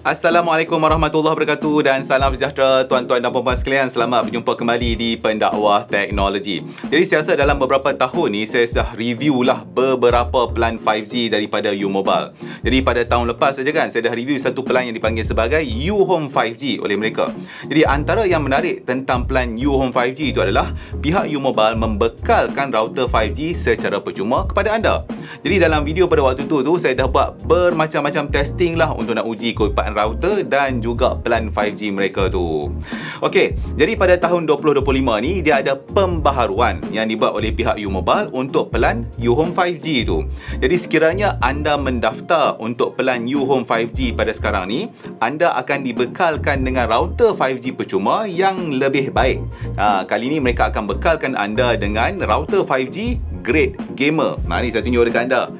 Assalamualaikum warahmatullahi wabarakatuh dan salam sejahtera tuan-tuan dan puan-puan sekalian. Selamat berjumpa kembali di Pendakwah Teknologi. Jadi saya rasa dalam beberapa tahun ni saya sudah review lah beberapa pelan 5G daripada U-Mobile. Jadi pada tahun lepas saja kan saya dah review satu pelan yang dipanggil sebagai U-Home 5G oleh mereka. Jadi antara yang menarik tentang pelan U-Home 5G itu adalah pihak U-Mobile membekalkan router 5G secara percuma kepada anda. Jadi dalam video pada waktu tu saya dah buat bermacam-macam testing lah untuk nak uji keupatan router dan juga pelan 5G mereka tu. Okey, jadi pada tahun 2025 ni dia ada pembaharuan yang dibuat oleh pihak U-Mobile untuk pelan U-Home 5G tu. Jadi sekiranya anda mendaftar untuk pelan U-Home 5G pada sekarang ni, anda akan dibekalkan dengan router 5G percuma yang lebih baik. Kali ni mereka akan bekalkan anda dengan router 5G grade gamer. Ni saya tunjuk dekat anda.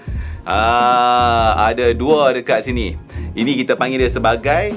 Ada dua dekat sini. Ini kita panggil dia sebagai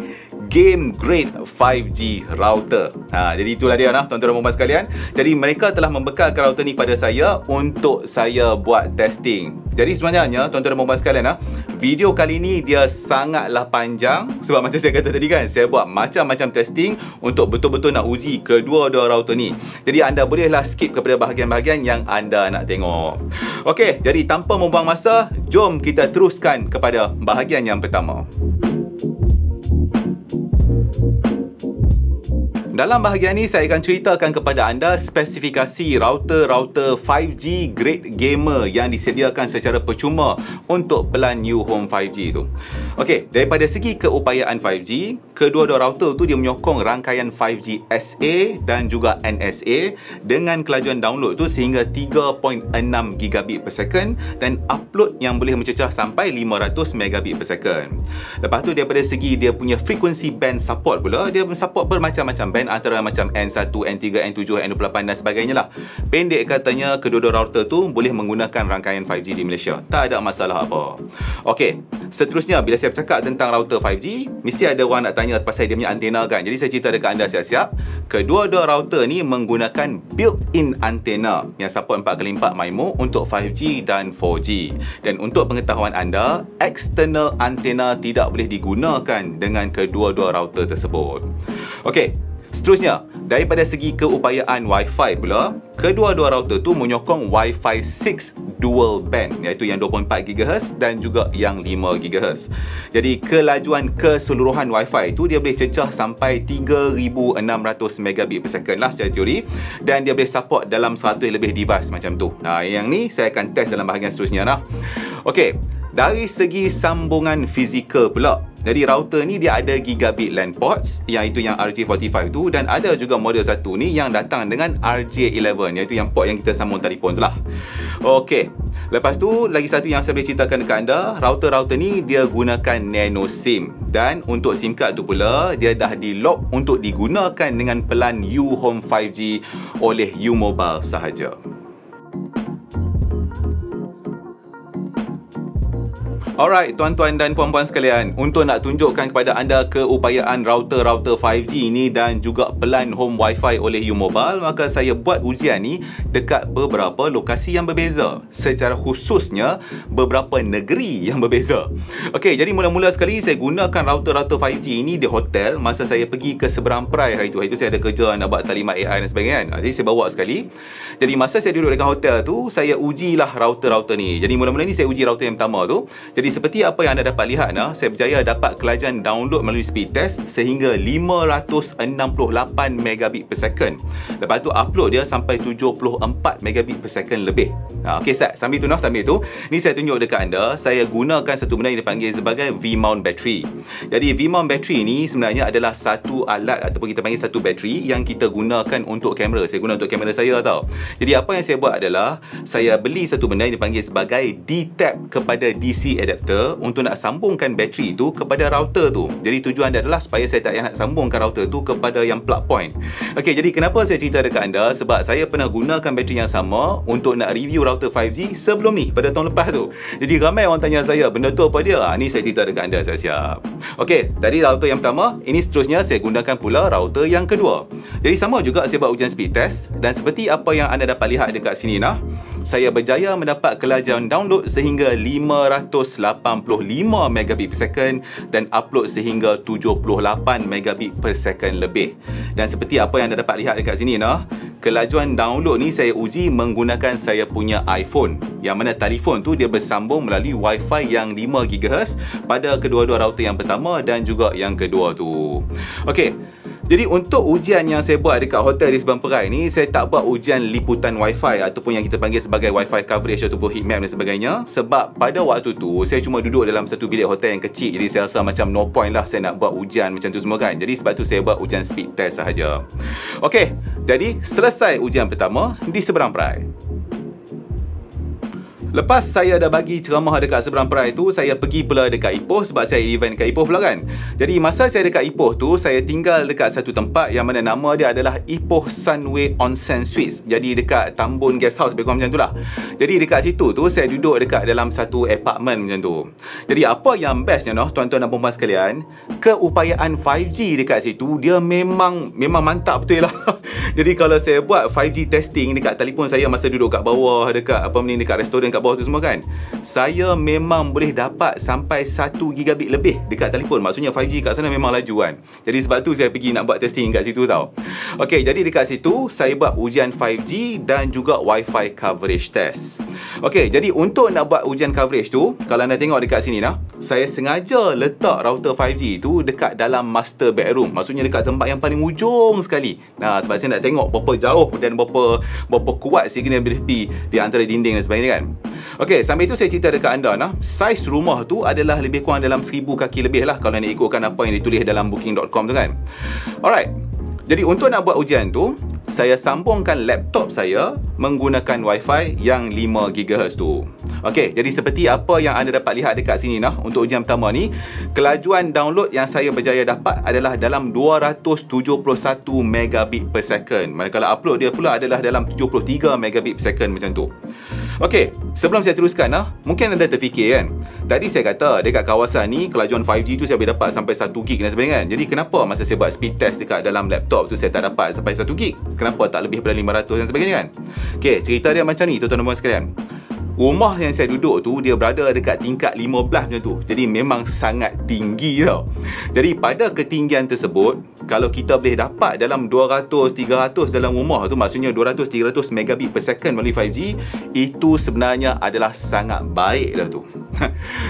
game grade 5G router. Jadi itulah dia tuan-tuan dan puan-puan sekalian. Jadi mereka telah membekalkan router ni pada saya untuk saya buat testing. Jadi sebenarnya tuan-tuan dan puan-puan sekalian, video kali ni dia sangatlah panjang sebab macam saya kata tadi kan, saya buat macam-macam testing untuk betul-betul nak uji kedua-dua router ni. Jadi anda bolehlah skip kepada bahagian-bahagian yang anda nak tengok. Okey, jadi tanpa membuang masa, jom kita teruskan kepada bahagian yang pertama. Dalam bahagian ini saya akan ceritakan kepada anda spesifikasi router 5G grade gamer yang disediakan secara percuma untuk pelan U-Home 5G tu. Okey, daripada segi keupayaan 5G, kedua-dua router tu dia menyokong rangkaian 5G SA dan juga NSA dengan kelajuan download tu sehingga 3.6 gigabit per second dan upload yang boleh mencecah sampai 500 megabit per second. Lepas tu daripada segi dia punya frequency band support pula, dia support bermacam-macam band antara macam N1, N3, N7, N28 dan sebagainya lah. Pendek katanya, kedua-dua router tu boleh menggunakan rangkaian 5G di Malaysia. Tak ada masalah apa. Okey, seterusnya bila saya bercakap tentang router 5G, mesti ada orang nak tanya pasal dia punya antena kan. Jadi saya cerita dekat anda siap-siap. Kedua-dua router ni menggunakan built-in antena yang support 4x4 MIMO untuk 5G dan 4G. Dan untuk pengetahuan anda, external antena tidak boleh digunakan dengan kedua-dua router tersebut. Okey, seterusnya, daripada segi keupayaan Wi-Fi pula, kedua-dua router tu menyokong Wi-Fi 6 dual band, iaitu yang 24 GHz dan juga yang 5 GHz. Jadi kelajuan keseluruhan Wi-Fi tu dia boleh cecah sampai 3600 megabit per second lah secara teori, dan dia boleh support dalam 100 lebih device macam tu. Yang ni saya akan test dalam bahagian seterusnya lah. Okey, dari segi sambungan fizikal pula, jadi router ni dia ada gigabit LAN ports, iaitu yang RJ45 tu, dan ada juga model satu ni yang datang dengan RJ11, iaitu yang port yang kita sambung telefon tu lah. Okey, lepas tu lagi satu yang saya boleh ceritakan dekat anda, router ni dia gunakan nano SIM, dan untuk SIM card tu pula dia dah di lock untuk digunakan dengan pelan U-Home 5G oleh U-Mobile sahaja. Alright, tuan-tuan dan puan-puan sekalian, untuk nak tunjukkan kepada anda keupayaan router 5G ni dan juga pelan home Wi-Fi oleh U-Mobile, maka saya buat ujian ni dekat beberapa lokasi yang berbeza, secara khususnya beberapa negeri yang berbeza. Okey, jadi mula-mula sekali saya gunakan router 5G ni di hotel masa saya pergi ke Seberang Perai hari tu. Hari tu saya ada kerja nak buat talimat AI dan sebagainya. Jadi saya bawa sekali. Jadi masa saya duduk dekat hotel tu, saya ujilah router ni. Jadi mula-mula ni saya uji router yang pertama tu. Jadi seperti apa yang anda dapat lihat, saya berjaya dapat kelajuan download melalui speed test sehingga 568 megabit per second. Lepas tu upload dia sampai 74 megabit per second lebih. Okey, sambil tu ni saya tunjuk dekat anda, saya gunakan satu benda yang dipanggil sebagai V-mount battery. Jadi V-mount battery ni sebenarnya adalah satu alat ataupun kita panggil satu bateri yang kita gunakan untuk kamera. Saya guna untuk kamera saya tau. Jadi apa yang saya buat adalah saya beli satu benda yang dipanggil sebagai D-tap kepada DC adapter untuk nak sambungkan bateri tu kepada router tu. Jadi tujuan dia adalah supaya saya tak payah nak sambungkan router tu kepada yang plug point. Okey, jadi kenapa saya cerita dekat anda? Sebab saya pernah gunakan bateri yang sama untuk nak review router 5G sebelum ni, pada tahun lepas tu. Jadi ramai orang tanya saya, benda tu apa dia? Ni saya cerita dekat anda, saya siap. Okey, tadi router yang pertama, ini seterusnya saya gunakan pula router yang kedua. Jadi sama juga saya buat ujian speed test, dan seperti apa yang anda dapat lihat dekat sini saya berjaya mendapat kelajuan download sehingga 568 megabit per second dan upload sehingga 78 megabit per second lebih. Dan seperti apa yang anda dapat lihat dekat sini nah, kelajuan download ni saya uji menggunakan saya punya iPhone, yang mana telefon tu dia bersambung melalui Wi-Fi yang 5 GHz pada kedua-dua router yang pertama dan juga yang kedua tu. Okey. Jadi untuk ujian yang saya buat dekat hotel di Seberang Perai ni, saya tak buat ujian liputan Wi-Fi ataupun yang kita panggil sebagai Wi-Fi coverage ataupun heat map dan sebagainya. Sebab pada waktu tu, saya cuma duduk dalam satu bilik hotel yang kecil. Jadi saya rasa macam no point lah saya nak buat ujian macam tu semua kan. Jadi sebab tu saya buat ujian speed test sahaja. Okey, jadi selesai ujian pertama di Seberang Perai. Lepas saya dah bagi ceramah dekat Seberang Perai tu, saya pergi pula dekat Ipoh sebab saya event dekat Ipoh pula kan. Jadi masa saya dekat Ipoh tu, saya tinggal dekat satu tempat yang mana nama dia adalah Ipoh Sunway Onsen Suites. Jadi dekat Tambun Guest House lebih kurang macam tu lah. Jadi dekat situ tu, saya duduk dekat dalam satu apartment macam tu. Jadi apa yang bestnya noh, tuan-tuan dan puan-puan sekalian, keupayaan 5G dekat situ, dia memang mantap betul lah. Jadi kalau saya buat 5G testing dekat telefon saya masa duduk kat bawah, dekat dekat restoran kat bawah tu semua kan, saya memang boleh dapat sampai 1 gigabit lebih dekat telefon. Maksudnya 5G kat sana memang laju kan. Jadi sebab tu saya pergi nak buat testing kat situ tau. Okey, jadi dekat situ saya buat ujian 5G dan juga Wi-Fi coverage test. Okey, jadi untuk nak buat ujian coverage tu, kalau anda tengok dekat sini nah, saya sengaja letak router 5G tu dekat dalam master bedroom. Maksudnya dekat tempat yang paling ujung sekali. Nah, sebab saya nak tengok berapa jauh dan berapa kuat signal BSP di antara dinding dan sebagainya kan. Okey, sambil itu saya cerita dekat anda nah, saiz rumah tu adalah lebih kurang dalam 1000 kaki lebih lah kalau nak ikutkan apa yang ditulis dalam booking.com tu kan. Alright. Jadi untuk nak buat ujian tu, saya sambungkan laptop saya menggunakan Wi-Fi yang 5 GHz tu. Okey, jadi seperti apa yang anda dapat lihat dekat sini nah, untuk ujian pertama ni, kelajuan download yang saya berjaya dapat adalah dalam 271 megabit per second. Manakala upload dia pula adalah dalam 73 megabit per second macam tu. Okey, sebelum saya teruskan nah, mungkin anda terfikir kan, tadi saya kata dekat kawasan ni kelajuan 5G tu saya boleh dapat sampai 1 gig dan sebagainya kan. Jadi kenapa masa saya buat speed test dekat dalam laptop tu saya tak dapat sampai 1 gig? Kenapa tak lebih daripada 500 dan sebagainya kan? Okey, cerita dia macam ni tuan-tuan dan puan sekalian. Rumah yang saya duduk tu dia berada dekat tingkat 15 macam tu. Jadi memang sangat tinggi tau. Jadi pada ketinggian tersebut, kalau kita boleh dapat dalam 200-300 dalam rumah tu, maksudnya 200-300 megabit per second melalui 5G, itu sebenarnya adalah sangat baik dah tu.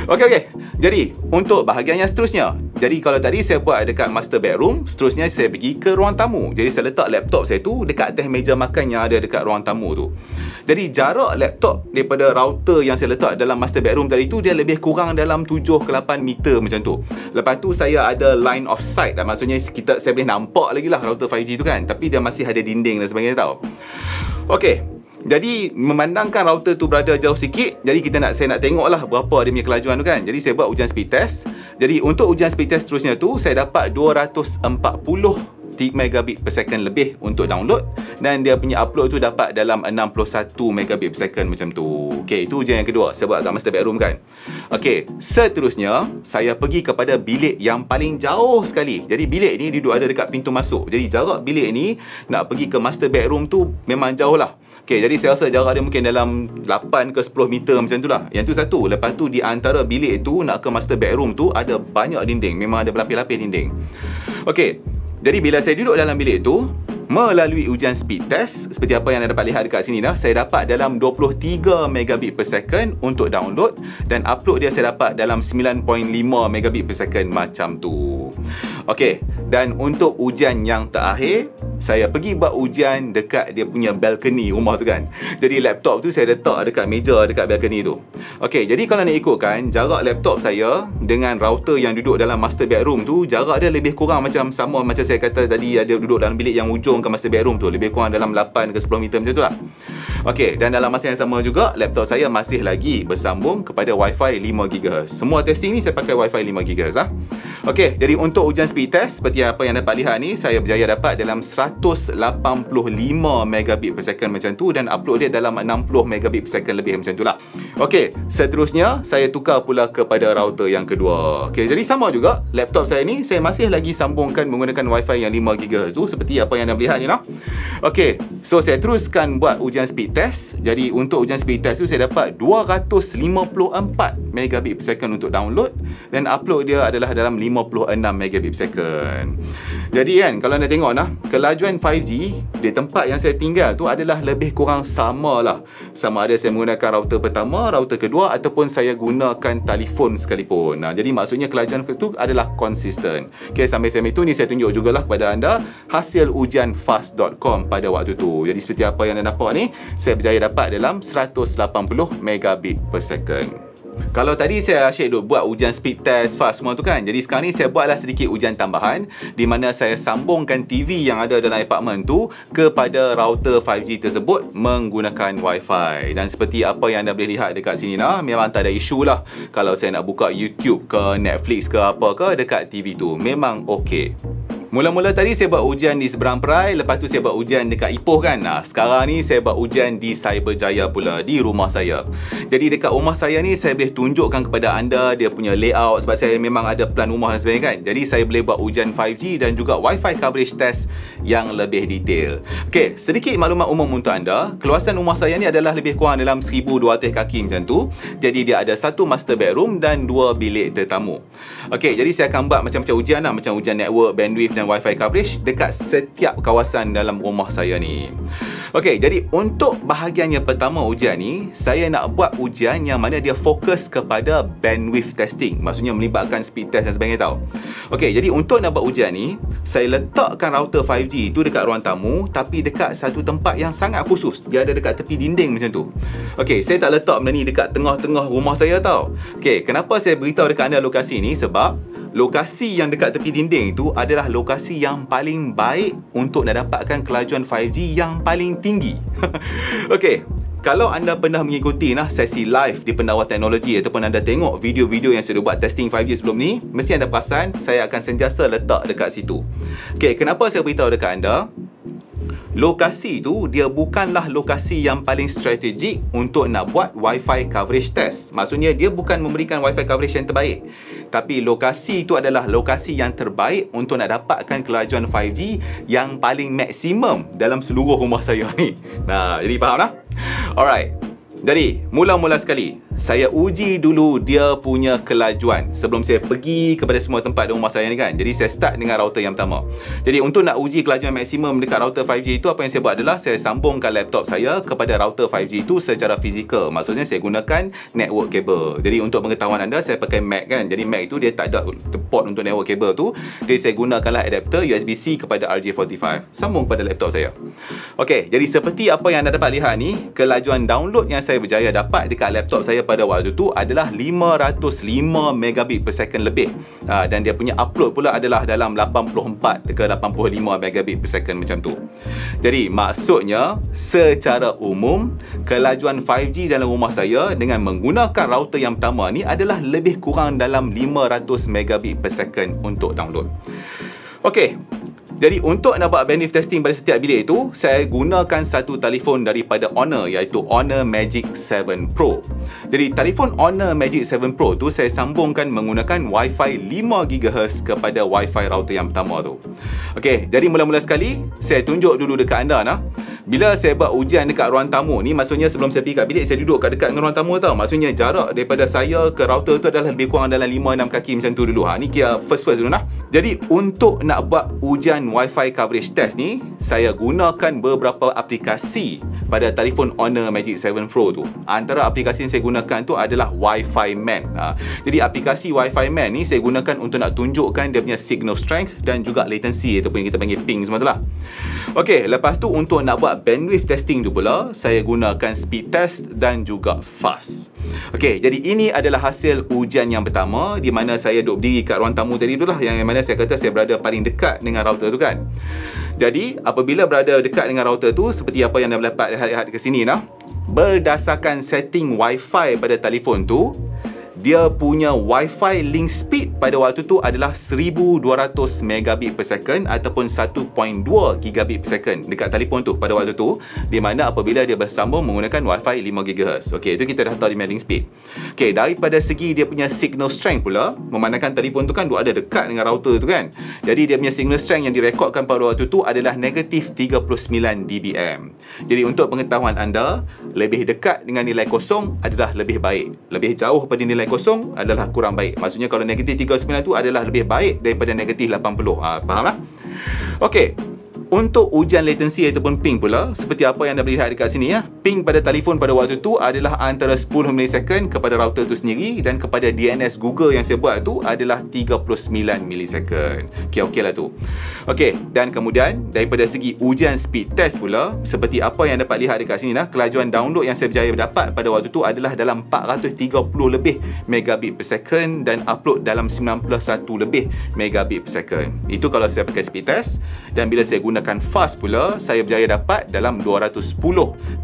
Okey. Jadi untuk bahagian yang seterusnya, jadi kalau tadi saya buat dekat master bedroom, seterusnya saya pergi ke ruang tamu. Jadi saya letak laptop saya tu dekat atas meja makan yang ada dekat ruang tamu tu. Jadi jarak laptop daripada router yang saya letak dalam master bedroom tadi tu, dia lebih kurang dalam 7 ke 8 meter macam tu. Lepas tu saya ada line of sight, maksudnya saya boleh nampak lagi lah router 5G tu kan, tapi dia masih ada dinding dan sebagainya tau. Okey, jadi memandangkan router tu berada jauh sikit, jadi saya nak tengok lah berapa dia punya kelajuan tu kan. Jadi saya buat ujian speed test. Jadi untuk ujian speed test seterusnya tu, saya dapat 240 megabit per second lebih untuk download, dan dia punya upload tu dapat dalam 61 megabit per second macam tu. Okey, itu ujian yang kedua. Saya buat kat master bedroom kan. Okey, seterusnya saya pergi kepada bilik yang paling jauh sekali. Jadi bilik ni duduk ada dekat pintu masuk. Jadi jarak bilik ni nak pergi ke master bedroom tu memang jauh lah. Okey, jadi saya rasa jarak dia mungkin dalam 8 ke 10 meter macam tu lah. Yang tu satu. Lepas tu di antara bilik tu nak ke master bedroom tu ada banyak dinding. Memang ada berlapis-lapis dinding. Okey, jadi bila saya duduk dalam bilik tu, melalui ujian speed test, seperti apa yang anda dapat lihat dekat sini dah, saya dapat dalam 23 megabit per second untuk download, dan upload dia saya dapat dalam 9.5 megabit per second macam tu. Okey, dan untuk ujian yang terakhir, saya pergi buat ujian dekat dia punya balcony rumah tu kan. Jadi laptop tu saya letak dekat meja dekat balcony tu. Okey, jadi kalau nak ikutkan jarak laptop saya dengan router yang duduk dalam master bedroom tu, jarak dia lebih kurang macam sama macam saya kata tadi, ada duduk dalam bilik yang ujung ke master bedroom tu, lebih kurang dalam 8 ke 10 meter macam tu lah. Okey, dan dalam masa yang sama juga, laptop saya masih lagi bersambung kepada Wi-Fi 5 GHz. Semua testing ni saya pakai Wi-Fi 5 GHz lah. Okey, jadi untuk ujian speed test, seperti apa yang dapat lihat ni, saya berjaya dapat dalam 185 megabit per second macam tu, dan upload dia dalam 60 megabit per second lebih macam tu lah. Okey, seterusnya saya tukar pula kepada router yang kedua. Okey, jadi sama juga, laptop saya ni saya masih lagi sambungkan menggunakan Wi-Fi yang 5 GHz tu, seperti apa yang anda lihat ni lah. Okey, so saya teruskan buat ujian speed test. Jadi untuk ujian speed test tu saya dapat 254 megabit per second untuk download, dan upload dia adalah dalam 56 megabit per second. Jadi kan, kalau anda tengok nah, kelajuan 5G di tempat yang saya tinggal tu adalah lebih kurang sama lah. Sama ada saya menggunakan router pertama, router kedua, ataupun saya gunakan telefon sekalipun. Nah, jadi maksudnya kelajuan itu adalah konsisten. Okay, sambil-sambil itu ni saya tunjuk jugalah kepada anda hasil ujian fast.com pada waktu tu. Jadi seperti apa yang anda nampak ni, saya berjaya dapat dalam 180 megabit per second. Kalau tadi saya asyik duk buat ujian speed test fast semua tu kan, jadi sekarang ni saya buatlah sedikit ujian tambahan di mana saya sambungkan TV yang ada dalam apartmen tu kepada router 5G tersebut menggunakan Wi-Fi. Dan seperti apa yang anda boleh lihat dekat sini nah, memang tak ada isu lah kalau saya nak buka YouTube ke Netflix ke apa ke dekat TV tu, memang okey. Mula-mula tadi saya buat ujian di seberang Perai, lepas tu saya buat ujian dekat Ipoh kan. Nah, sekarang ni saya buat ujian di Cyberjaya pula, di rumah saya. Jadi dekat rumah saya ni saya boleh tunjukkan kepada anda dia punya layout, sebab saya memang ada plan rumah dan sebagainya kan. Jadi saya boleh buat ujian 5G dan juga Wi-Fi coverage test yang lebih detail. Okey, sedikit maklumat umum untuk anda. Keluasan rumah saya ni adalah lebih kurang dalam 1200 kaki macam tu. Jadi dia ada satu master bedroom dan 2 bilik tetamu. Okey, jadi saya akan buat macam-macam ujian lah, macam ujian network, bandwidth dan Wi-Fi coverage dekat setiap kawasan dalam rumah saya ni. Okey, jadi untuk bahagian yang pertama ujian ni, saya nak buat ujian yang mana dia fokus kepada bandwidth testing. Maksudnya melibatkan speed test dan sebagainya tau. Okey, jadi untuk nak buat ujian ni, saya letakkan router 5G tu dekat ruang tamu, tapi dekat satu tempat yang sangat khusus. Dia ada dekat tepi dinding macam tu. Okey, saya tak letak benda ni dekat tengah-tengah rumah saya tau. Okey, kenapa saya beritahu dekat anda lokasi ni? Sebab lokasi yang dekat tepi dinding itu adalah lokasi yang paling baik untuk nak dapatkan kelajuan 5G yang paling tinggi. Okey, kalau anda pernah mengikuti sesi live di Pendawa Teknologi ataupun anda tengok video-video yang saya buat testing 5G sebelum ni, mesti anda perasan saya akan sentiasa letak dekat situ. Okey, kenapa saya beritahu dekat anda? Lokasi tu dia bukanlah lokasi yang paling strategik untuk nak buat Wi-Fi coverage test. Maksudnya dia bukan memberikan Wi-Fi coverage yang terbaik, tapi lokasi itu adalah lokasi yang terbaik untuk nak dapatkan kelajuan 5G yang paling maksimum dalam seluruh rumah saya ni. Nah, jadi faham lah? Alright. Jadi, mula-mula sekali saya uji dulu dia punya kelajuan sebelum saya pergi kepada semua tempat di rumah saya ni kan. Jadi saya start dengan router yang pertama. Jadi untuk nak uji kelajuan maksimum dekat router 5G itu, apa yang saya buat adalah saya sambungkan laptop saya kepada router 5G itu secara fizikal. Maksudnya saya gunakan network cable. Jadi untuk pengetahuan anda, saya pakai Mac kan. Jadi Mac itu dia tak ada port untuk network cable tu. Jadi saya gunakanlah adapter USB-C kepada RJ45, sambung pada laptop saya. Okey, jadi seperti apa yang anda dapat lihat ni, kelajuan download yang saya berjaya dapat dekat laptop saya pada waktu tu adalah 505 megabit per second lebih. Dan dia punya upload pula adalah dalam 84 ke 85 megabit per second macam tu. Jadi maksudnya secara umum kelajuan 5G dalam rumah saya dengan menggunakan router yang pertama ni adalah lebih kurang dalam 500 megabit per second untuk download. Okey. Jadi untuk nak buat bandwidth testing pada setiap bilik itu, saya gunakan satu telefon daripada Honor, iaitu Honor Magic 7 Pro. Jadi telefon Honor Magic 7 Pro tu saya sambungkan menggunakan Wi-Fi 5 GHz kepada Wi-Fi router yang pertama tu. Okey, jadi mula-mula sekali saya tunjuk dulu dekat anda nah. Bila saya buat ujian dekat ruang tamu ni, maksudnya sebelum saya pergi kat bilik, saya duduk kat dekat dengan ruang tamu tau. Maksudnya jarak daripada saya ke router tu adalah lebih kurang dalam 5-6 kaki macam tu dulu. Ni kira first dulu nah. Jadi untuk nak buat ujian Wi-Fi coverage test ni, saya gunakan beberapa aplikasi pada telefon Honor Magic 7 Pro tu. Antara aplikasi yang saya gunakan tu adalah Wi-Fi Man. Jadi aplikasi Wi-Fi Man ni saya gunakan untuk nak tunjukkan dia punya signal strength dan juga latency ataupun yang kita panggil ping semua tu lah. Okey, lepas tu untuk nak buat bandwidth testing tu pula, saya gunakan speed test dan juga fast. Okey, jadi ini adalah hasil ujian yang pertama di mana saya duduk berdiri kat ruang tamu tadi tu lah, yang mana saya kata saya berada paling dekat dengan router tu kan. Jadi apabila berada dekat dengan router tu, seperti apa yang anda dapat lihat ke sini nah, berdasarkan setting Wi-Fi pada telefon tu, dia punya Wi-Fi link speed pada waktu tu adalah 1200 megabit per second ataupun 1.2 gigabit per second dekat telefon tu pada waktu tu, di mana apabila dia bersambung menggunakan Wi-Fi 5 GHz. Okey, itu kita dah tahu dia punya link speed. Okey, daripada segi dia punya signal strength pula, memandangkan telefon tu kan ada dekat dengan router tu kan. Jadi dia punya signal strength yang direkodkan pada waktu tu adalah negatif 39 dBm. Jadi untuk pengetahuan anda, lebih dekat dengan nilai kosong adalah lebih baik. Lebih jauh pada nilai kosong 30 adalah kurang baik. Maksudnya kalau negatif 39 tu adalah lebih baik daripada negatif 80. Faham lah? Okey. Untuk ujian latency ataupun ping pula, seperti apa yang anda boleh lihat dekat sini ya. Ping pada telefon pada waktu tu adalah antara 10 milisecond kepada router tu sendiri, dan kepada DNS Google yang saya buat tu adalah 39 milisecond. Okey lah tu. Okey, dan kemudian daripada segi ujian speed test pula, seperti apa yang dapat lihat dekat sini lah, kelajuan download yang saya berjaya dapat pada waktu tu adalah dalam 430 lebih megabit per second, dan upload dalam 91 lebih megabit per second. Itu kalau saya pakai speed test. Dan bila saya gunakan fast pula, saya berjaya dapat dalam 210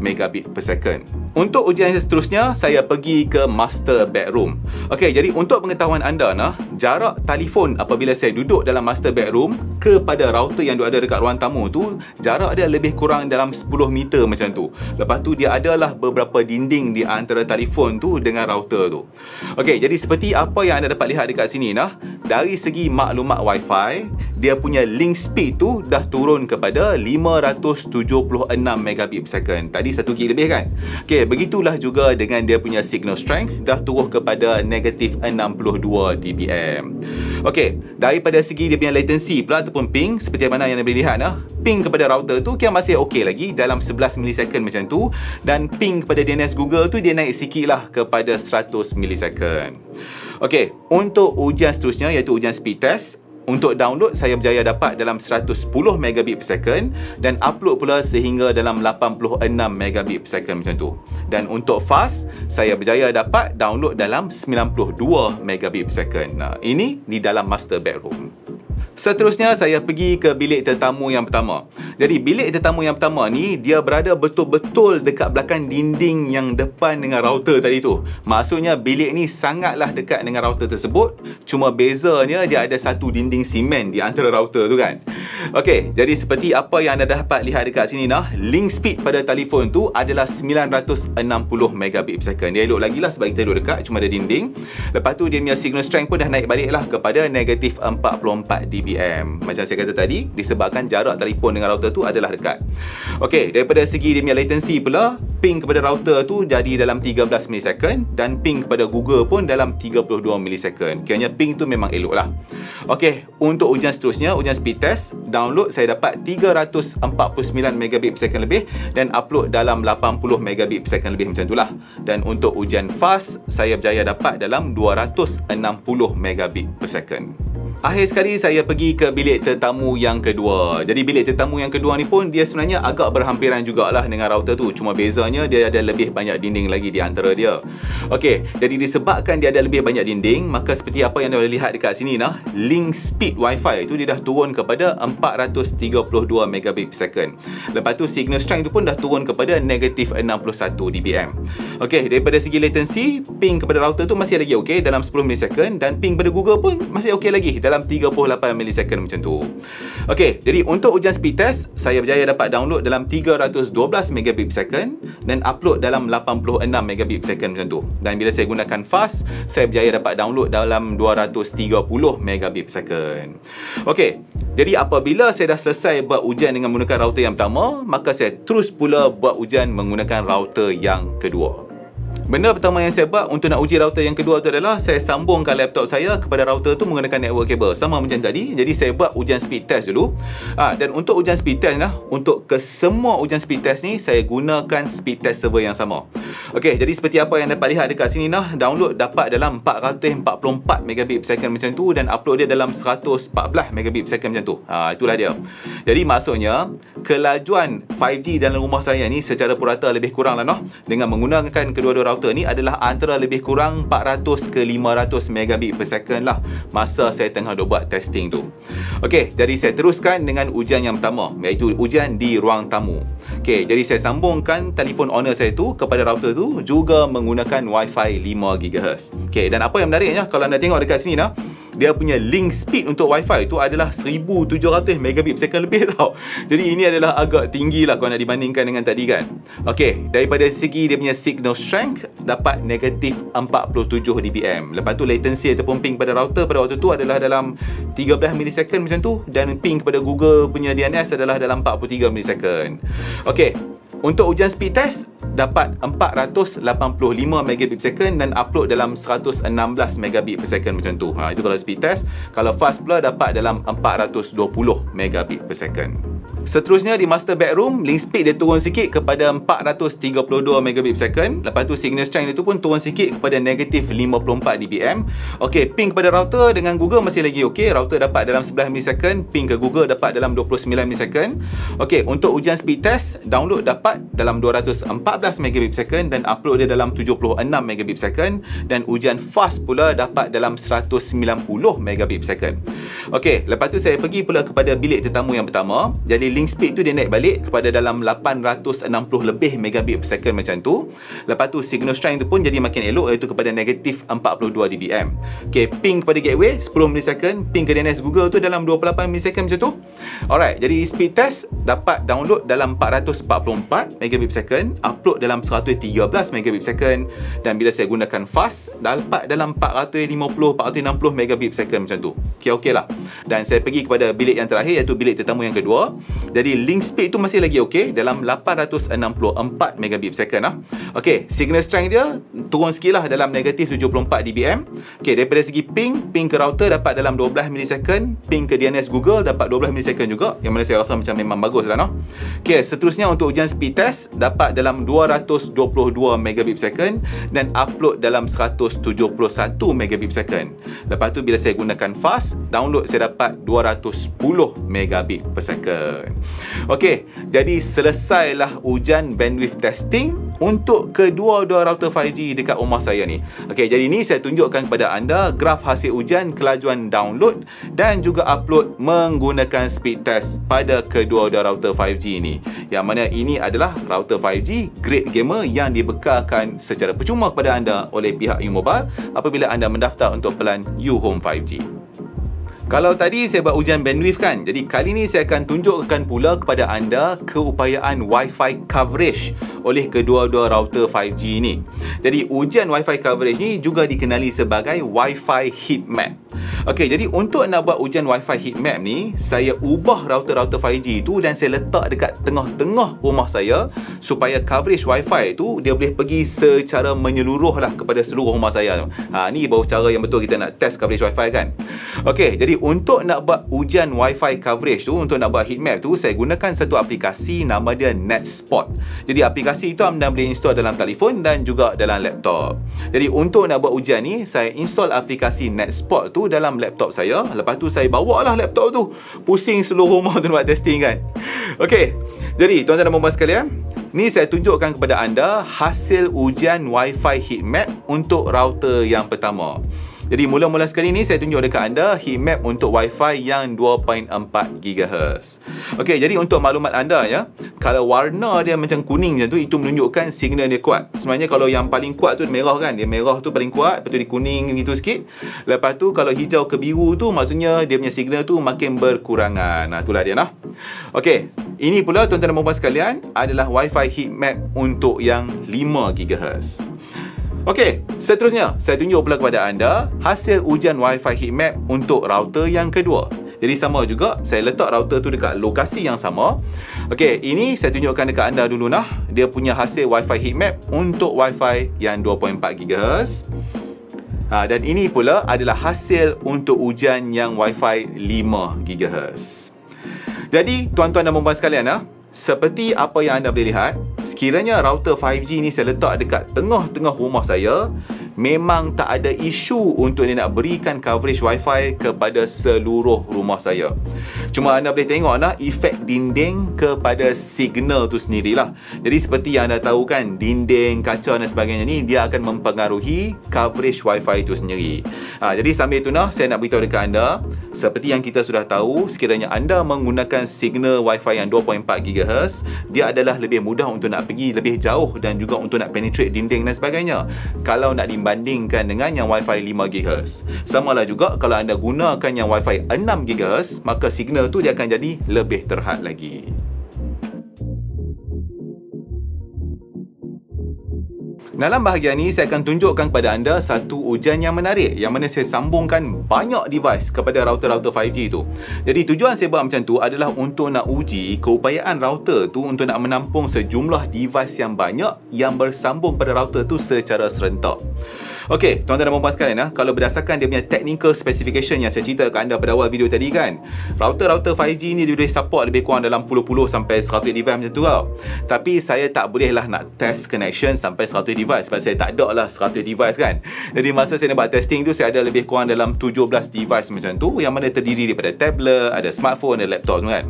megabit per second. Untuk ujian seterusnya, saya pergi ke master bedroom. Okey, jadi untuk pengetahuan anda nah, jarak telefon apabila saya duduk dalam master bedroom kepada router yang ada dekat ruang tamu tu, jarak dia lebih kurang dalam 10 meter macam tu. Lepas tu dia adalah beberapa dinding di antara telefon tu dengan router tu. Okey, jadi seperti apa yang anda dapat lihat dekat sini nah, dari segi maklumat Wi-Fi, dia punya link speed tu dah turun kepada 576 megabit per second. Tadi 1 gig lebih kan? Okey, begitulah juga dengan dia punya signal strength, dah turun kepada negatif 62 dBm. Okey, daripada segi dia punya latency pula ataupun ping, seperti mana yang anda boleh lihat nah, ping kepada router tu kira masih okey lagi dalam 11 milisecond macam tu, dan ping kepada DNS Google tu dia naik sikit lah kepada 100 milisecond. Okey, untuk ujian seterusnya iaitu ujian speed test, untuk download saya berjaya dapat dalam 110 megabit per second, dan upload pula sehingga dalam 86 megabit per second macam tu. Dan untuk fast, saya berjaya dapat download dalam 92 megabit per second. Nah, ini di dalam master bedroom. Seterusnya saya pergi ke bilik tetamu yang pertama. Jadi bilik tetamu yang pertama ni dia berada betul-betul dekat belakang dinding yang depan dengan router tadi tu. Maksudnya bilik ni sangatlah dekat dengan router tersebut. Cuma bezanya dia ada satu dinding simen di antara router tu kan. Okey, jadi seperti apa yang anda dapat lihat dekat sini nah, link speed pada telefon tu adalah 960 megabit per second. Dia elok lagi lah sebab kita duduk dekat, cuma ada dinding. Lepas tu dia punya signal strength pun dah naik balik lah kepada negatif 44 dBm. Macam saya kata tadi, disebabkan jarak telefon dengan router tu adalah dekat. Okey, daripada segi dia punya latency pula, ping kepada router tu jadi dalam 13 milisecond, dan ping kepada Google pun dalam 32 milisecond. Kiranya ping tu memang elok lah. Okey, untuk ujian seterusnya, ujian speed test, download saya dapat 349 megabit per second lebih, dan upload dalam 80 megabit per second lebih macam itulah. Dan untuk ujian fast, saya berjaya dapat dalam 260 megabit per second. Akhir sekali saya pergi ke bilik tetamu yang kedua. Jadi bilik tetamu yang kedua ni pun dia sebenarnya agak berhampiran jugalah dengan router tu. Cuma bezanya dia ada lebih banyak dinding lagi di antara dia. Okey, jadi disebabkan dia ada lebih banyak dinding, maka seperti apa yang anda boleh lihat dekat sini nah, link speed Wi-Fi tu dia dah turun kepada 432 megabit per second. Lepas tu signal strength tu pun dah turun kepada negatif 61 dBm. Okey, daripada segi latency, ping kepada router tu masih lagi okey dalam 10 milisecond, dan ping pada Google pun masih okey lagi dalam 38 milisecond macam tu. Okey, jadi untuk ujian speed test, saya berjaya dapat download dalam 312 megabit per second, dan upload dalam 86 megabit per second macam tu. Dan bila saya gunakan fast, saya berjaya dapat download dalam 230 megabit per second. Okey, jadi apabila saya dah selesai buat ujian dengan menggunakan router yang pertama, maka saya terus pula buat ujian menggunakan router yang kedua. Benda pertama yang saya buat untuk nak uji router yang kedua tu adalah saya sambungkan laptop saya kepada router tu menggunakan network cable sama macam tadi. Jadi saya buat ujian speed test dulu. Dan untuk ujian speed test lah, untuk ke semua ujian speed test ni saya gunakan speed test server yang sama. Okey, jadi seperti apa yang dapat lihat dekat sini nah, download dapat dalam 444 megabit per second macam tu, dan upload dia dalam 114 megabit per second macam tu. Itulah dia. Jadi maksudnya kelajuan 5G dalam rumah saya ni secara purata lebih kurang lah noh, dengan menggunakan kedua-dua router ni adalah antara lebih kurang 400 ke 500 megabit per second lah masa saya tengah buat testing tu. Okey, jadi saya teruskan dengan ujian yang pertama, iaitu ujian di ruang tamu. Okey, jadi saya sambungkan telefon owner saya tu kepada router tu juga menggunakan Wi-Fi 5 GHz. Okey, dan apa yang menariknya kalau anda tengok dekat sini nah, dia punya link speed untuk Wi-Fi tu adalah 1700 megabit per second lebih tau. Jadi ini adalah agak tinggi lah kalau nak dibandingkan dengan tadi kan. Okey, daripada segi dia punya signal strength dapat negatif 47 dBm. Lepas tu latency ataupun ping pada router pada waktu tu adalah dalam 13 milisecond macam tu, dan ping kepada Google punya DNS adalah dalam 43 milisecond. Okey, Untuk ujian speed test dapat 485 megabit per second dan upload dalam 116 megabit per second macam tu. Itu kalau speed test. Kalau fast pula dapat dalam 420 megabit per second. Seterusnya di master bedroom, link speed dia turun sikit kepada 432 megabit per second. Lepas tu signal strength dia tu pun turun sikit kepada negatif 54 dBm. Okey, ping kepada router dengan Google masih lagi okey. Router dapat dalam 11 milisecond, ping ke Google dapat dalam 29 milisecond. Okey, untuk ujian speed test, download dapat dalam 214 megabit per second dan upload dia dalam 76 megabit per second, dan ujian fast pula dapat dalam 190 megabit per second. Okey, lepas tu saya pergi pula kepada bilik tetamu yang pertama. Jadi link speed tu dia naik balik kepada dalam 860 lebih megabit per second macam tu. Lepas tu signal strength tu pun jadi makin elok, iaitu kepada negatif 42 dBm. Okey, ping kepada gateway 10 milisecond, ping ke DNS Google tu dalam 28 milisecond macam tu. Alright, jadi speed test dapat download dalam 444 megabit per second, upload dalam 113 megabit per second, dan bila saya gunakan fast dapat dalam 450-460 megabit per second macam tu. Okey lah. Dan saya pergi kepada bilik yang terakhir, iaitu bilik tetamu yang kedua. Jadi link speed tu masih lagi okey dalam 864 megabit per second lah. Okey, signal strength dia turun sikit lah dalam negatif 74 dBm. Okey, daripada segi ping ke router dapat dalam 12 milisecond, ping ke DNS Google dapat 12 milisecond juga, yang mana saya rasa macam memang bagus lah, no? Okey, seterusnya untuk ujian speed test dapat dalam 222 megabit per second dan upload dalam 171 megabit per second. Lepas tu bila saya gunakan fast, download saya dapat 210 megabit per second. Okey, jadi selesailah ujian bandwidth testing untuk kedua-dua router 5G dekat rumah saya ni. Okey, jadi ni saya tunjukkan kepada anda graf hasil ujian kelajuan download dan juga upload menggunakan speed test pada kedua-dua router 5G ni. Yang mana ini adalah router 5G grade gamer yang dibekalkan secara percuma kepada anda oleh pihak U-Mobile apabila anda mendaftar untuk pelan U-Home 5G. Kalau tadi saya buat ujian bandwidth kan, jadi kali ni saya akan tunjukkan pula kepada anda keupayaan Wi-Fi coverage oleh kedua-dua router 5G ni. Jadi ujian Wi-Fi coverage ni juga dikenali sebagai Wi-Fi heat map. Okey, jadi untuk nak buat ujian Wi-Fi heat map ni, saya ubah router-router 5G tu dan saya letak dekat tengah-tengah rumah saya supaya coverage Wi-Fi tu dia boleh pergi secara menyeluruh lah kepada seluruh rumah saya. Ni baru cara yang betul kita nak test coverage Wi-Fi kan. Okey, jadi untuk nak buat ujian Wi-Fi coverage tu, untuk nak buat heat map tu, saya gunakan satu aplikasi nama dia NetSpot. Jadi aplikasi itu anda boleh install dalam telefon dan juga dalam laptop. Jadi untuk nak buat ujian ni, saya install aplikasi NetSpot tu dalam laptop saya. Lepas tu saya bawa lah laptop tu, pusing seluruh rumah tu buat testing kan. Okey, jadi tuan-tuan dan puan-puan sekalian, ni saya tunjukkan kepada anda hasil ujian Wi-Fi heat map untuk router yang pertama. Jadi mula-mula sekali ni saya tunjuk dekat anda heat map untuk Wi-Fi yang 2.4 GHz. Okey, jadi untuk maklumat anda ya, kalau warna dia macam kuning macam tu, itu menunjukkan signal dia kuat. Sebenarnya kalau yang paling kuat tu merah kan, dia merah tu paling kuat, lepas tu dia kuning gitu sikit. Lepas tu kalau hijau ke biru tu maksudnya dia punya signal tu makin berkurangan. Itulah dia nah. Okey, ini pula tuan-tuan dan puan-puan sekalian adalah Wi-Fi heat map untuk yang 5 GHz. Okey, seterusnya saya tunjuk pula kepada anda hasil ujian Wi-Fi heat map untuk router yang kedua. Jadi sama juga, saya letak router tu dekat lokasi yang sama. Okey, ini saya tunjukkan dekat anda dulu nah, dia punya hasil Wi-Fi heat map untuk Wi-Fi yang 2.4 GHz. Dan ini pula adalah hasil untuk ujian yang Wi-Fi 5 GHz. Jadi tuan-tuan dan puan-puan sekalian seperti apa yang anda boleh lihat, sekiranya router 5G ni saya letak dekat tengah-tengah rumah saya, memang tak ada isu untuk dia nak berikan coverage Wi-Fi kepada seluruh rumah saya. Cuma anda boleh tengok efek dinding kepada signal tu sendirilah. Jadi seperti yang anda tahu kan, dinding, kaca dan sebagainya ni dia akan mempengaruhi coverage Wi-Fi tu sendiri. Jadi sambil tu saya nak beritahu dekat anda, seperti yang kita sudah tahu, sekiranya anda menggunakan signal Wi-Fi yang 2.4 GHz, dia adalah lebih mudah untuk nak pergi lebih jauh dan juga untuk nak penetrate dinding dan sebagainya, kalau nak dibandingkan dengan yang Wi-Fi 5 GHz. Samalah juga kalau anda gunakan yang Wi-Fi 6 GHz, maka signal tu dia akan jadi lebih terhad lagi. Dalam bahagian ni, saya akan tunjukkan kepada anda satu ujian yang menarik yang mana saya sambungkan banyak device kepada router-router 5G tu. Jadi tujuan saya buat macam tu adalah untuk nak uji keupayaan router tu untuk nak menampung sejumlah device yang banyak yang bersambung pada router tu secara serentak. Okey, tuan-tuan dan puan-puan sekalian, kalau berdasarkan dia punya technical specification yang saya cerita kat anda pada awal video tadi kan, router-router 5G ni dia boleh support lebih kurang dalam puluh-puluh sampai 100 device macam tu tau. Tapi saya tak boleh lah nak test connection sampai 100 device sebab saya tak ada lah 100 device kan. Jadi masa saya nak buat testing tu, saya ada lebih kurang dalam 17 device macam tu yang mana terdiri daripada tablet, ada smartphone, ada laptop tu kan.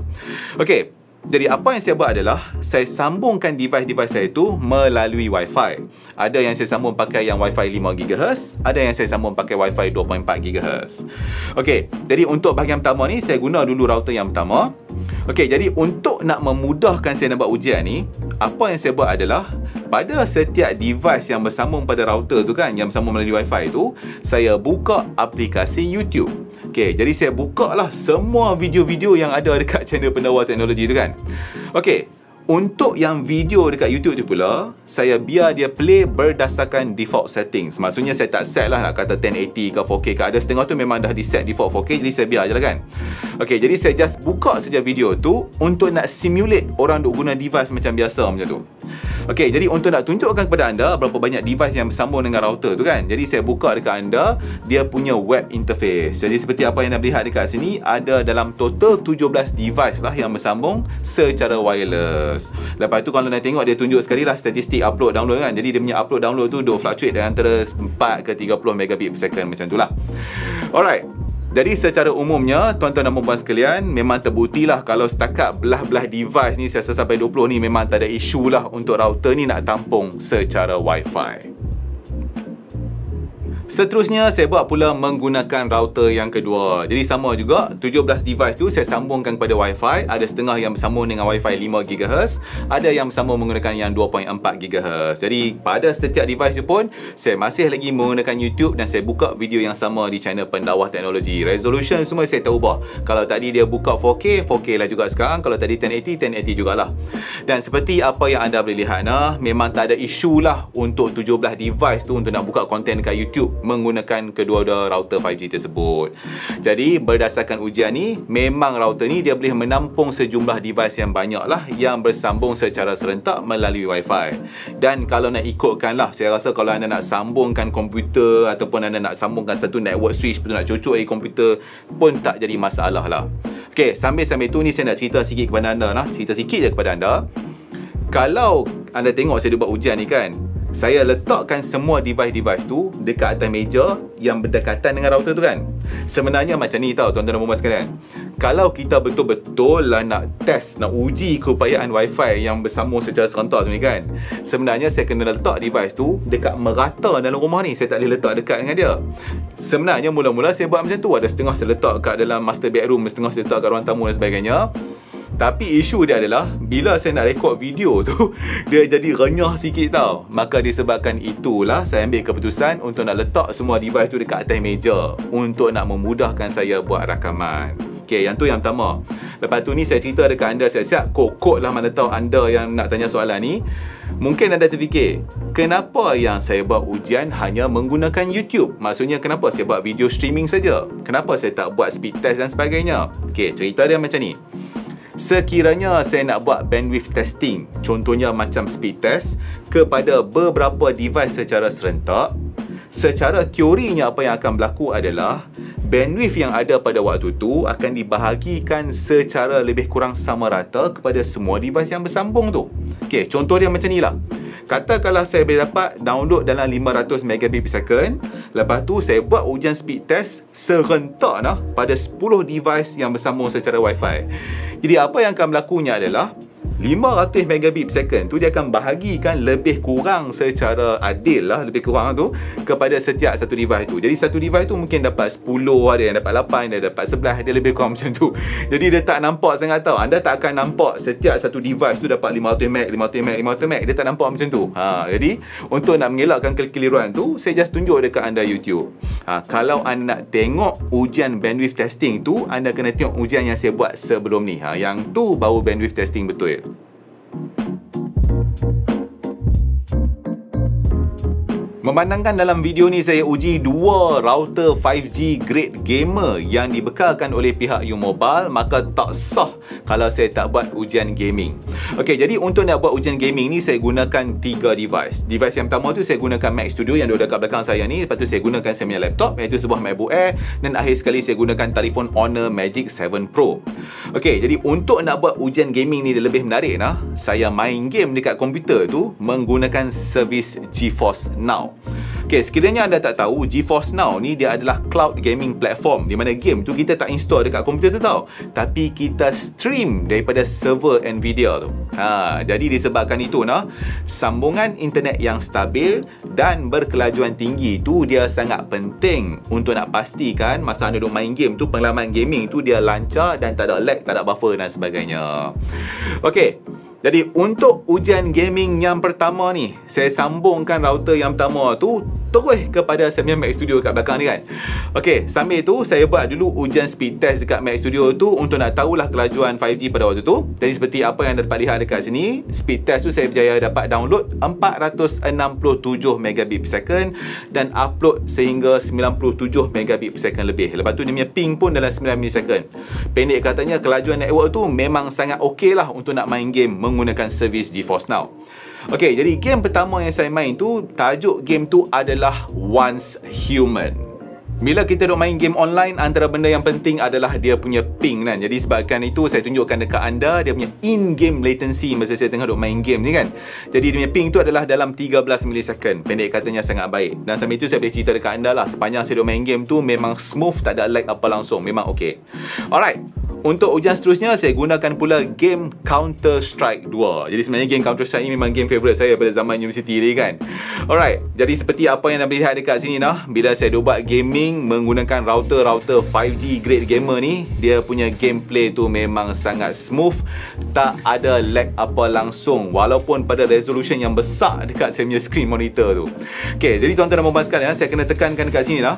Okey, jadi apa yang saya buat adalah saya sambungkan device-device saya tu melalui Wi-Fi. Ada yang saya sambung pakai yang Wi-Fi 5GHz, ada yang saya sambung pakai Wi-Fi 2.4GHz. Okey, jadi untuk bahagian pertama ni saya guna dulu router yang pertama. Okey, jadi untuk nak memudahkan saya nak buat ujian ni, apa yang saya buat adalah pada setiap device yang bersambung pada router tu kan, yang bersambung melalui Wi-Fi tu, saya buka aplikasi YouTube. Okey, jadi saya buka lah semua video-video yang ada dekat channel Pendawa Teknologi tu kan. Okey, untuk yang video dekat YouTube tu pula, saya biar dia play berdasarkan default settings. Maksudnya saya tak set lah nak kata 1080 ke 4K ke. Ada setengah tu memang dah di set default 4K, jadi saya biar je lah kan. Okey, jadi saya just buka saja video tu untuk nak simulate orang duk guna device macam biasa macam tu. Okey, jadi untuk nak tunjukkan kepada anda berapa banyak device yang bersambung dengan router tu kan, jadi saya buka dekat anda dia punya web interface. Jadi seperti apa yang anda lihat dekat sini, ada dalam total 17 device lah yang bersambung secara wireless. Lepas tu kalau nak tengok, dia tunjuk sekali lah statistik upload download kan. Jadi dia punya upload download tu duk fluctuate antara 4 ke 30 megabit per second macam tu lah. Alright, jadi secara umumnya tuan-tuan dan puan-puan sekalian, memang terbuktilah kalau setakat belah-belah device ni saya rasa sampai 20 ni memang tak ada isu lah untuk router ni nak tampung secara Wi-Fi. Seterusnya saya buat pula menggunakan router yang kedua. Jadi sama juga, 17 device tu saya sambungkan kepada Wi-Fi. Ada setengah yang bersambung dengan Wi-Fi 5GHz, ada yang bersambung menggunakan yang 2.4GHz. Jadi pada setiap device tu pun saya masih lagi menggunakan YouTube dan saya buka video yang sama di channel Pendawa Teknologi. Resolution semua saya tak ubah. Kalau tadi dia buka 4K, 4K lah juga sekarang. Kalau tadi 1080, 1080 jugalah. Dan seperti apa yang anda boleh lihat nah, memang tak ada isu lah untuk 17 device tu untuk nak buka konten dekat YouTube menggunakan kedua-dua router 5G tersebut. Jadi berdasarkan ujian ni, memang router ni dia boleh menampung sejumlah device yang banyak lah yang bersambung secara serentak melalui Wi-Fi. Dan kalau nak ikutkan lah, saya rasa kalau anda nak sambungkan komputer ataupun anda nak sambungkan satu network switch betul nak cocok di komputer pun tak jadi masalah lah. Okey, sambil-sambil tu ni saya nak cerita sikit kepada anda lah, cerita sikit je kepada anda. Kalau anda tengok saya buat ujian ni kan, saya letakkan semua device-device tu dekat atas meja yang berdekatan dengan router tu kan. Sebenarnya macam ni tau tuan-tuan dan puan-puan sekalian. Kalau kita betul-betul lah nak test, nak uji keupayaan Wi-Fi yang bersambung secara serentak sebenarnya kan, sebenarnya saya kena letak device tu dekat merata dalam rumah ni. Saya tak boleh letak dekat dengan dia. Sebenarnya mula-mula saya buat macam tu. Ada setengah saya letak kat dalam master bedroom, setengah saya letak kat ruang tamu dan sebagainya. Tapi isu dia adalah bila saya nak rekod video tu dia jadi renyah sikit tau. Maka disebabkan itulah saya ambil keputusan untuk nak letak semua device tu dekat atas meja untuk nak memudahkan saya buat rakaman. Okey, yang tu yang pertama. Lepas tu ni saya cerita dekat anda siap-siap, kod lah mana tahu anda yang nak tanya soalan ni. Mungkin anda terfikir, kenapa yang saya buat ujian hanya menggunakan YouTube? Maksudnya kenapa saya buat video streaming saja? Kenapa saya tak buat speed test dan sebagainya? Okey, cerita dia macam ni. Sekiranya saya nak buat bandwidth testing, contohnya macam speed test, kepada beberapa device secara serentak, secara teorinya apa yang akan berlaku adalah bandwidth yang ada pada waktu tu akan dibahagikan secara lebih kurang sama rata kepada semua device yang bersambung tu. Okey, contoh dia macam ni lah. Katakanlah saya boleh dapat download dalam 500 megabit per second. Lepas tu saya buat ujian speed test serentak nah pada 10 device yang bersambung secara Wi-Fi. Jadi apa yang akan berlakunya adalah 500 megabit per second tu dia akan bahagikan lebih kurang secara adil lah, lebih kurang tu kepada setiap satu device tu. Jadi satu device tu mungkin dapat 10, ada yang dapat 8, ada yang dapat 11, dia lebih kurang macam tu. Jadi dia tak nampak sangat tau. Anda tak akan nampak setiap satu device tu dapat 500 meg, 500 meg, 500 meg. Dia tak nampak macam tu. Jadi untuk nak mengelakkan kekeliruan tu, saya just tunjuk dekat anda YouTube. Kalau anda nak tengok ujian bandwidth testing tu, anda kena tengok ujian yang saya buat sebelum ni. Yang tu baru bandwidth testing betul. Memandangkan dalam video ni saya uji dua router 5G grade gamer yang dibekalkan oleh pihak U-Mobile, maka tak sah kalau saya tak buat ujian gaming. Okey, jadi untuk nak buat ujian gaming ni saya gunakan 3 device. Device yang pertama tu saya gunakan Mac Studio yang ada dekat belakang saya ni. Lepas tu saya gunakan saya punya laptop iaitu sebuah MacBook Air, dan akhir sekali saya gunakan telefon Honor Magic 7 Pro. Okey, jadi untuk nak buat ujian gaming ni dia lebih menarik nah, saya main game dekat komputer tu menggunakan servis GeForce Now. Okay, sekiranya anda tak tahu, GeForce Now ni dia adalah cloud gaming platform di mana game tu kita tak install dekat komputer tu tau, tapi kita stream daripada server Nvidia tu. Jadi disebabkan itu nah, sambungan internet yang stabil dan berkelajuan tinggi tu dia sangat penting untuk nak pastikan masa anda duk main game tu, pengalaman gaming tu dia lancar dan tak ada lag, tak ada buffer dan sebagainya. Okay, jadi untuk ujian gaming yang pertama ni, saya sambungkan router yang pertama tu terus kepada saya punya Mac Studio kat belakang ni kan. Okey, sambil tu saya buat dulu ujian speed test dekat Mac Studio tu untuk nak tahulah kelajuan 5G pada waktu tu. Jadi seperti apa yang dapat lihat dekat sini, speed test tu saya berjaya dapat download 467 megabit per second dan upload sehingga 97 megabit per second lebih. Lepas tu dia punya ping pun dalam 9 milisecond. Pendek katanya kelajuan network tu memang sangat okey lah untuk nak main game menggunakan servis GeForce Now. Okey, jadi game pertama yang saya main tu, tajuk game tu adalah Once Human. Bila kita duk main game online, antara benda yang penting adalah dia punya ping kan. Jadi sebabkan itu saya tunjukkan dekat anda dia punya in-game latency masa saya tengah duk main game ni kan. Jadi dia punya ping tu adalah dalam 13 milisecond. Pendek katanya sangat baik. Dan sambil itu saya boleh cerita dekat anda lah, sepanjang saya duk main game tu memang smooth, tak ada lag apa langsung, memang okey. Alright. Untuk ujian seterusnya, saya gunakan pula game Counter-Strike 2. Jadi sebenarnya game Counter-Strike ni memang game favourite saya pada zaman universiti ni kan. Alright, jadi seperti apa yang anda boleh lihat dekat sini nah, bila saya buat gaming menggunakan router 5G grade gamer ni, dia punya gameplay tu memang sangat smooth, tak ada lag apa langsung, walaupun pada resolution yang besar dekat saya punya screen monitor tu. Okay, jadi tuan-tuan dan puan-puan sekalian, saya kena tekankan dekat sini lah,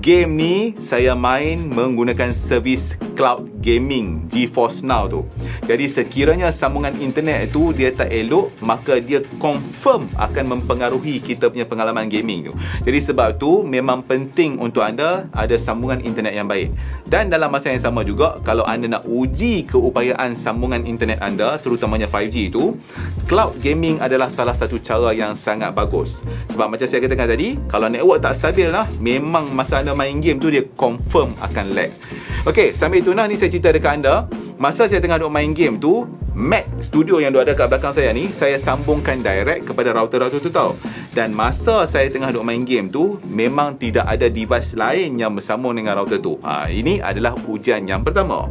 game ni saya main menggunakan servis cloud gaming GeForce Now tu. Jadi sekiranya sambungan internet tu dia tak elok, maka dia confirm akan mempengaruhi kita punya pengalaman gaming tu. Jadi sebab tu memang penting untuk anda ada sambungan internet yang baik. Dan dalam masa yang sama juga, kalau anda nak uji keupayaan sambungan internet anda, terutamanya 5G tu, cloud gaming adalah salah satu cara yang sangat bagus. Sebab macam saya katakan tadi, kalau network tak stabil lah, memang masa anda main game tu dia confirm akan lag. Okey, sambil itu nah, ni saya cerita dekat anda, masa saya tengah duk main game tu, Mac Studio yang ada kat belakang saya ni, saya sambungkan direct kepada router-router tu tau. Dan masa saya tengah duk main game tu, memang tidak ada device lain yang bersambung dengan router tu. Ini adalah ujian yang pertama.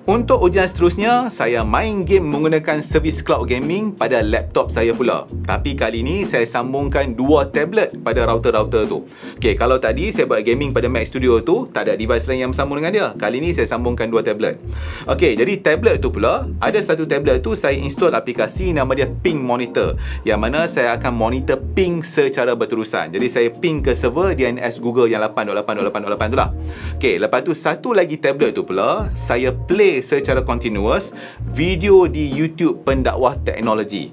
Untuk ujian seterusnya, saya main game menggunakan servis cloud gaming pada laptop saya pula. Tapi kali ni saya sambungkan dua tablet pada router-router tu. Okey, kalau tadi saya buat gaming pada Mac Studio tu, tak ada device lain yang bersambung dengan dia. Kali ni saya sambungkan dua tablet. Okey, jadi tablet tu pula, ada satu tablet tu saya install aplikasi nama dia Ping Monitor, yang mana saya akan monitor ping secara berterusan. Jadi saya ping ke server DNS Google yang 8.8.8.8 tu lah. Okey, lepas tu satu lagi tablet tu pula, saya play secara continuous video di YouTube pendakwah teknologi.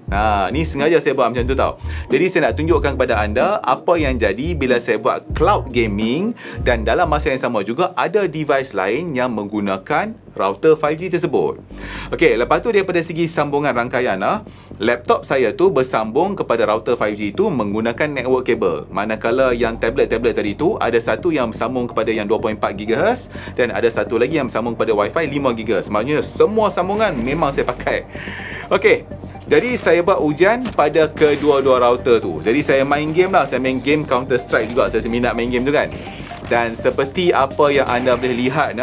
Ni sengaja saya buat macam tu tau. Jadi saya nak tunjukkan kepada anda apa yang jadi bila saya buat cloud gaming dan dalam masa yang sama juga ada device lain yang menggunakan router 5G tersebut. Okey, lepas tu daripada segi sambungan rangkaian laptop saya tu bersambung kepada router 5G tu menggunakan network kabel. Manakala yang tablet-tablet tadi tu ada satu yang bersambung kepada yang 2.4 GHz dan ada satu lagi yang bersambung kepada Wi-Fi 5 GHz. Maksudnya semua sambungan memang saya pakai. Okey, jadi saya buat ujian pada kedua-dua router tu. Jadi saya main game lah, saya main game Counter-Strike juga, saya minat main game tu kan. Dan seperti apa yang anda boleh lihat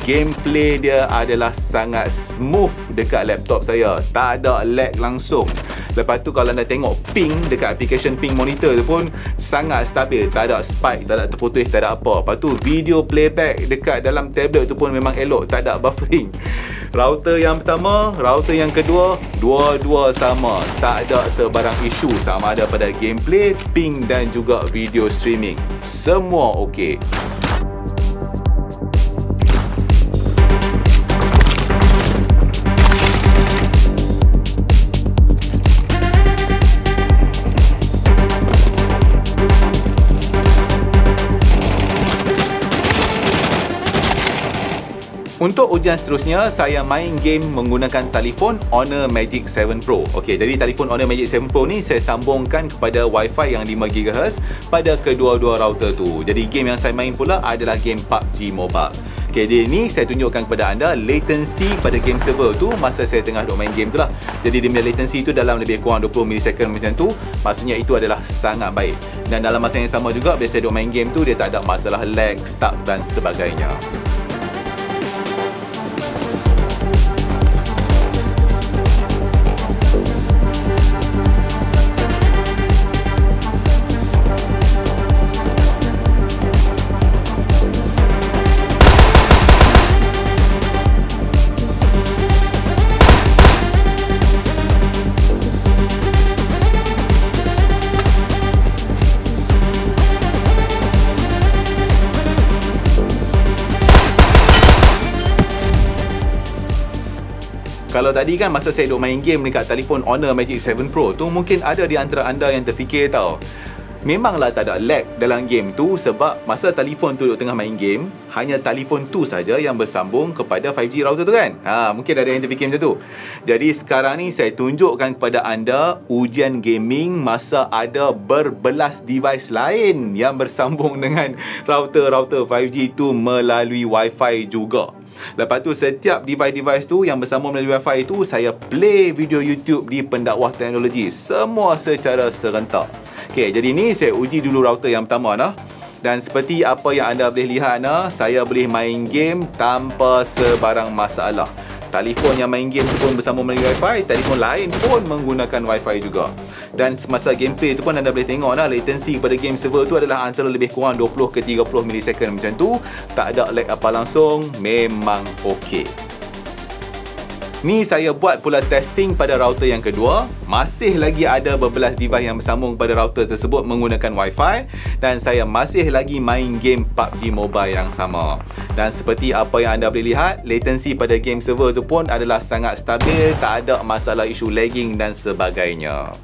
gameplay dia adalah sangat smooth dekat laptop saya. Tak ada lag langsung. Lepas tu kalau anda tengok ping dekat application Ping Monitor tu pun sangat stabil. Tak ada spike, tak ada terputus, tak ada apa. Lepas tu video playback dekat dalam tablet tu pun memang elok. Tak ada buffering. Router yang pertama, router yang kedua, dua-dua sama. Tak ada sebarang isu sama ada pada gameplay, ping dan juga video streaming. Semua okey. Untuk ujian seterusnya, saya main game menggunakan telefon Honor Magic 7 Pro. Okey, jadi telefon Honor Magic 7 Pro ni saya sambungkan kepada Wi-Fi yang 5 GHz pada kedua-dua router tu. Jadi game yang saya main pula adalah game PUBG Mobile. Okey, di ni saya tunjukkan kepada anda latency pada game server tu masa saya tengah duk main game tu lah. Jadi dia punya latency tu dalam lebih kurang 20 millisecond macam tu. Maksudnya itu adalah sangat baik. Dan dalam masa yang sama juga bila saya duk main game tu, dia tak ada masalah lag, stuck dan sebagainya. Kalau tadi kan masa saya duk main game dekat telefon Honor Magic 7 Pro tu, mungkin ada di antara anda yang terfikir tau, memanglah tak ada lag dalam game tu sebab masa telefon tu duk tengah main game, hanya telefon tu saja yang bersambung kepada 5G router tu kan. Mungkin ada yang terfikir macam tu. Jadi sekarang ni saya tunjukkan kepada anda ujian gaming masa ada berbelas device lain yang bersambung dengan router 5G tu melalui Wi-Fi juga. Lepas tu setiap device tu yang bersambung melalui Wi-Fi tu, saya play video YouTube di Pendakwah Teknologi, semua secara serentak. Okey, jadi ni saya uji dulu router yang pertama nah. Dan seperti apa yang anda boleh lihat nah, saya boleh main game tanpa sebarang masalah. Telefon yang main game tu pun bersambung melalui Wi-Fi, telefon lain pun menggunakan Wi-Fi juga. Dan semasa gameplay tu pun anda boleh tengok lah, latency pada game server tu adalah antara lebih kurang 20 ke 30 millisecond macam tu. Tak ada lag apa langsung, memang okey. Ni saya buat pula testing pada router yang kedua. Masih lagi ada berbelas device yang bersambung pada router tersebut menggunakan Wi-Fi. Dan saya masih lagi main game PUBG Mobile yang sama. Dan seperti apa yang anda boleh lihat, latency pada game server tu pun adalah sangat stabil. Tak ada masalah isu lagging dan sebagainya.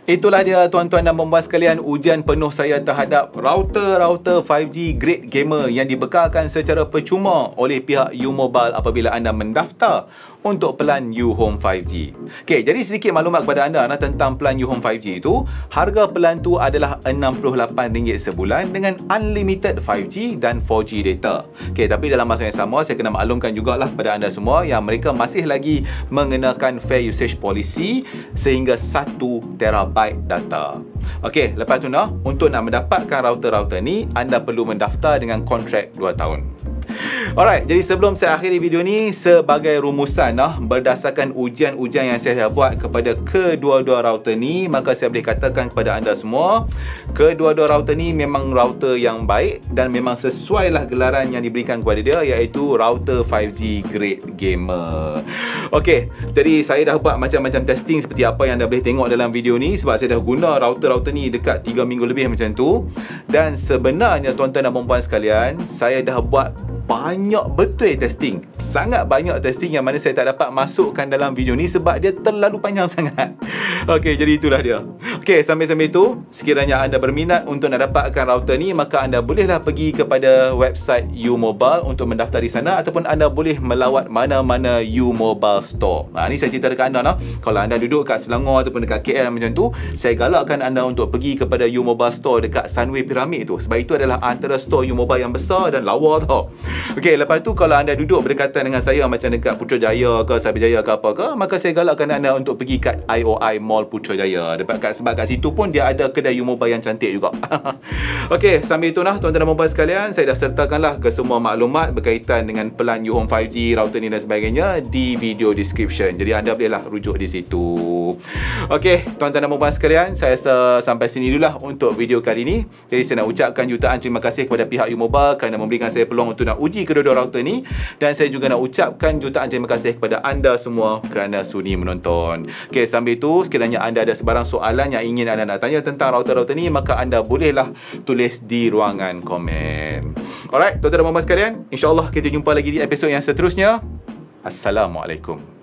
Itulah dia tuan-tuan dan puan-puan sekalian, ujian penuh saya terhadap router 5G Great Gamer yang dibekalkan secara percuma oleh pihak U Mobile apabila anda mendaftar untuk pelan U-Home 5G. Okey, jadi sedikit maklumat kepada anda tentang pelan U-Home 5G itu. Harga pelan tu adalah RM68 sebulan dengan unlimited 5G dan 4G data. Okey, tapi dalam masa yang sama saya kena maklumkan jugalah kepada anda semua yang mereka masih lagi mengenakan fair usage policy sehingga 1 terabyte data. Okey, lepas tu untuk nak mendapatkan router-router ni, anda perlu mendaftar dengan kontrak 2 tahun. Alright, jadi sebelum saya akhiri video ni, sebagai rumusan berdasarkan ujian-ujian yang saya dah buat kepada kedua-dua router ni, maka saya boleh katakan kepada anda semua, kedua-dua router ni memang router yang baik dan memang sesuai lah gelaran yang diberikan kepada dia, iaitu router 5G Great Gamer. Okey, jadi saya dah buat macam-macam testing seperti apa yang anda boleh tengok dalam video ni, sebab saya dah guna router-router ni dekat 3 minggu lebih macam tu. Dan sebenarnya tuan-tuan dan puan-puan sekalian, saya dah buat banyak betul testing, sangat banyak testing yang mana saya tak dapat masukkan dalam video ni sebab dia terlalu panjang sangat. Okey, jadi itulah dia. Okey, sambil-sambil itu, sekiranya anda berminat untuk nak dapatkan router ni, maka anda bolehlah pergi kepada website U Mobile untuk mendaftar di sana, ataupun anda boleh melawat mana-mana U Mobile Store. Ni saya cerita dekat anda kalau anda duduk kat Selangor ataupun dekat KL macam tu, saya galakkan anda untuk pergi kepada U Mobile Store dekat Sunway Pyramid tu, sebab itu adalah antara store U Mobile yang besar dan lawa tau. Okey, lepas tu kalau anda duduk berdekatan dengan saya macam dekat Putrajaya ke Cyberjaya ke apa ke, maka saya galakkan anda untuk pergi kat IOI Mall Putrajaya. Sebab kat situ pun dia ada kedai U Mobile yang cantik juga. Okey, sambil itu tuan-tuan dan puan-puan sekalian, saya dah sertakanlah ke semua maklumat berkaitan dengan pelan U-Home 5G, router ni dan sebagainya di video description. Jadi anda bolehlah rujuk di situ. Okey, tuan-tuan dan puan-puan sekalian, saya rasa sampai sini dululah untuk video kali ini. Jadi saya nak ucapkan jutaan terima kasih kepada pihak U Mobile kerana memberikan saya peluang untuk nak uji kedua-dua router ni, dan saya juga nak ucapkan jutaan terima kasih kepada anda semua kerana sudi menonton. Okey, sambil itu sekiranya anda ada sebarang soalan yang ingin anda nak tanya tentang router-router ni, maka anda bolehlah tulis di ruangan komen. Alright, tuan-tuan dan puan-puan sekalian, insya-Allah kita jumpa lagi di episod yang seterusnya. Assalamualaikum.